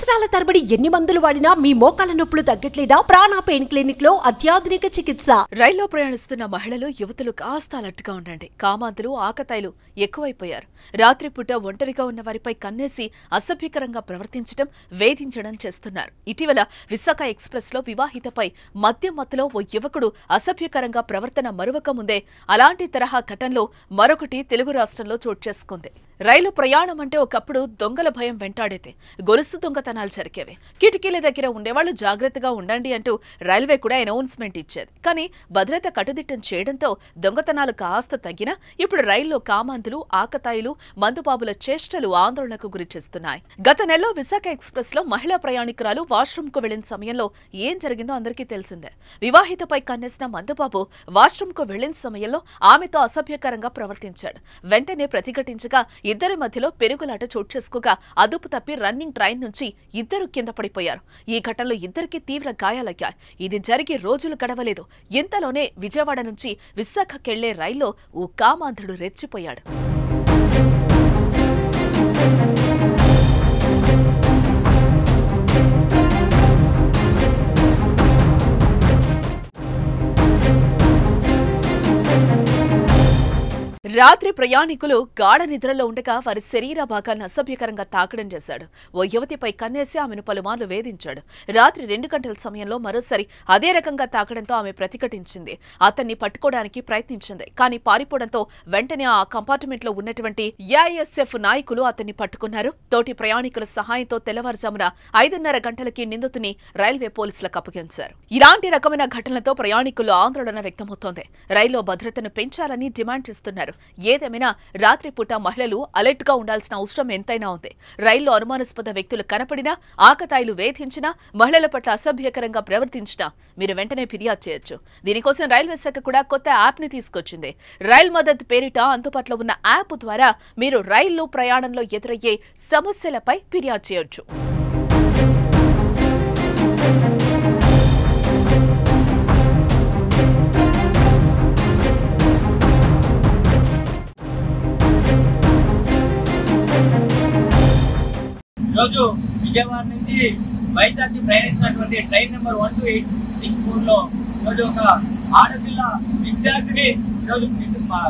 సంవత్సరాల తరబడి ఎన్ని మందులు వాడినా మీ మోకాల నొప్పులు తగ్గట్లేదా? ప్రాణ పెయిన్ క్లినిక్ లో అత్యాధునిక చికిత్స. రైల్లో ప్రయాణిస్తున్న మహిళలు, యువతులు కాస్త అలర్ట్గా ఉండండి. కామాంధులు, ఆకతాయిలు ఎక్కువైపోయారు. రాత్రిపూట ఒంటరిగా ఉన్న వారిపై కన్నేసి అసభ్యకరంగా ప్రవర్తించడం, వేధించడం చేస్తున్నారు. ఇటీవల విశాఖ ఎక్స్ప్రెస్ లో వివాహితపై మద్యం మత్తులో ఓ యువకుడు అసభ్యకరంగా ప్రవర్తన మరువక ముందే అలాంటి తరహా ఘటనలో మరొకటి తెలుగు రాష్ట్రంలో చోటు చేసుకుంది. రైలు ప్రయాణం అంటే ఒకప్పుడు దొంగల భయం వెంటాడేది. గొలుసు దొంగతనాలు జరిగేవి. కిటికీల దగ్గర ఉండేవాళ్లు జాగ్రత్తగా ఉండండి అంటూ రైల్వే కూడా అనౌన్స్మెంట్ ఇచ్చేది. కానీ భద్రత కట్టుదిట్టం చేయడంతో దొంగతనాలు కాస్త తగ్గినా ఇప్పుడు రైల్లో కామాంధులు, ఆకతాయిలు, మందుబాబుల చేష్టలు ఆందోళనకు గురిచేస్తున్నాయి. గత నెలలో విశాఖ ఎక్స్ప్రెస్ లో మహిళా ప్రయాణికురాలు వాష్రూమ్ కు వెళ్లిన సమయంలో ఏం జరిగిందో అందరికీ తెలిసిందే. వివాహితపై కన్నేసిన మందుబాబు వాష్రూమ్ కు వెళ్లిన సమయంలో ఆమెతో అసభ్యకరంగా ప్రవర్తించాడు. వెంటనే ప్రతిఘటించగా ఇద్దరి మధ్యలో పెరుగులాట చోటు చేసుకోగా అదుపు తప్పి రన్నింగ్ ట్రైన్ నుంచి ఇద్దరు కింద పడిపోయారు. ఈ ఘటనలో ఇద్దరికి తీవ్ర గాయాలయ్యాయి. ఇది జరిగి రోజులు గడవలేదు. ఇంతలోనే విజయవాడ నుంచి విశాఖకెళ్లే రైల్లో ఓ కామాంధుడు రెచ్చిపోయాడు. రాత్రి ప్రయాణికులు గాఢ నిద్రలో ఉండగా వారి శరీర భాగాన్ని అసభ్యకరంగా తాకడం చేశాడు. ఓ యువతిపై కన్నేసి ఆమెను పలుమార్లు వేధించాడు. రాత్రి 2 గంటల సమయంలో మరోసారి అదే రకంగా తాకడంతో ఆమె ప్రతిఘటించింది. అతన్ని పట్టుకోవడానికి ప్రయత్నించింది. కానీ పారిపోవడంతో వెంటనే ఆ కంపార్ట్మెంట్ లో ఉన్నటువంటి ఏఐఎస్ఎఫ్ నాయకులు అతన్ని పట్టుకున్నారు. తోటి ప్రయాణికుల సహాయంతో తెల్లవారుజామున 5:30 గంటలకి నిందితుని రైల్వే పోలీసులకు అప్పగించారు. ఇలాంటి రకమైన ఘటనలతో ప్రయాణికుల్లో ఆందోళన వ్యక్తమవుతోంది. రైల్లో భద్రతను పెంచాలని డిమాండ్ చేస్తున్నారు. ఏదేమైనా రాత్రిపూట మహిళలు అలర్ట్ గా ఉండాల్సిన అవసరం ఎంతైనా ఉంది. రైల్లో అనుమానాస్పద వ్యక్తులు కనపడినా, ఆకతాయిలు వేధించినా, మహిళల పట్ల అసభ్యకరంగా ప్రవర్తించినా మీరు వెంటనే ఫిర్యాదు చేయొచ్చు. దీనికోసం రైల్వే శాఖ కూడా కొత్త యాప్ ని తీసుకొచ్చింది. రైల్ మదద్ పేరిట అందుబాటులో ఉన్న యాప్ ద్వారా మీరు రైల్లో ప్రయాణంలో ఎదురయ్యే సమస్యలపై ఫిర్యాదు చేయొచ్చు. ఈరోజు విజయవాడ నుంచి వైజాగ్ ప్రయాణిస్తున్నటువంటి ట్రైన్ నెంబర్ 12864 లో ఈరోజు ఒక ఆడపిల్ల విద్యార్థిని ఈరోజు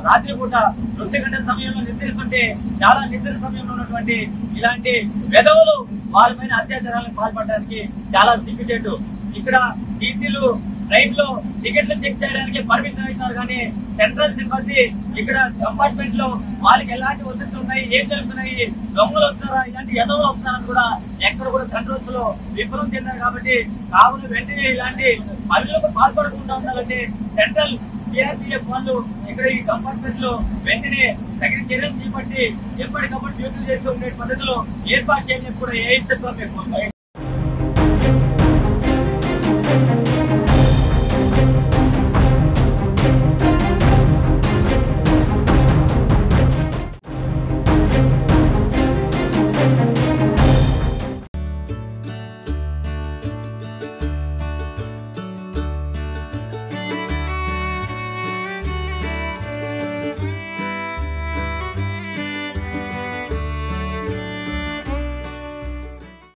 రాత్రిపూట 2 గంటల సమయంలో నిద్రిస్తుంటే చాలా నిద్ర సమయంలో ఉన్నటువంటి ఇలాంటి వెధవలు వాళ్ళపైన అత్యాచారాలకు పాల్పడడానికి చాలా సిగ్గుచేటు. ఇక్కడ టీసీలు ట్రైన్ లో టికెట్లు చెక్ చేయడానికి పర్మిషన్ అవుతున్నారు, కానీ సెంట్రల్ సిబ్బంది ఇక్కడ కంపార్ట్మెంట్ లో వాళ్ళకి ఎలాంటి వసతులు ఉన్నాయి, ఏం జరుగుతున్నాయి, దొంగలు వస్తున్నారా, ఇలాంటి ఎదవలు వస్తున్నారని కూడా ఎక్కడ కూడా కంట్రోల్స్ లో విఫలం చెందారు. కాబట్టి కావున వెంటనే ఇలాంటి పనులకు పాల్పడకుండా ఉండాలంటే సెంట్రల్ సిఆర్పీఎఫ్ వాళ్ళు ఇక్కడ ఈ కంపార్ట్మెంట్ లో వెంటనే తగిన చర్యలు చేపట్టి ఎప్పటికప్పుడు డ్యూటీలు చేసి ఉండే పద్ధతిలో ఏర్పాటు చేయడానికి కూడా ఏఐఎస్ఎఫ్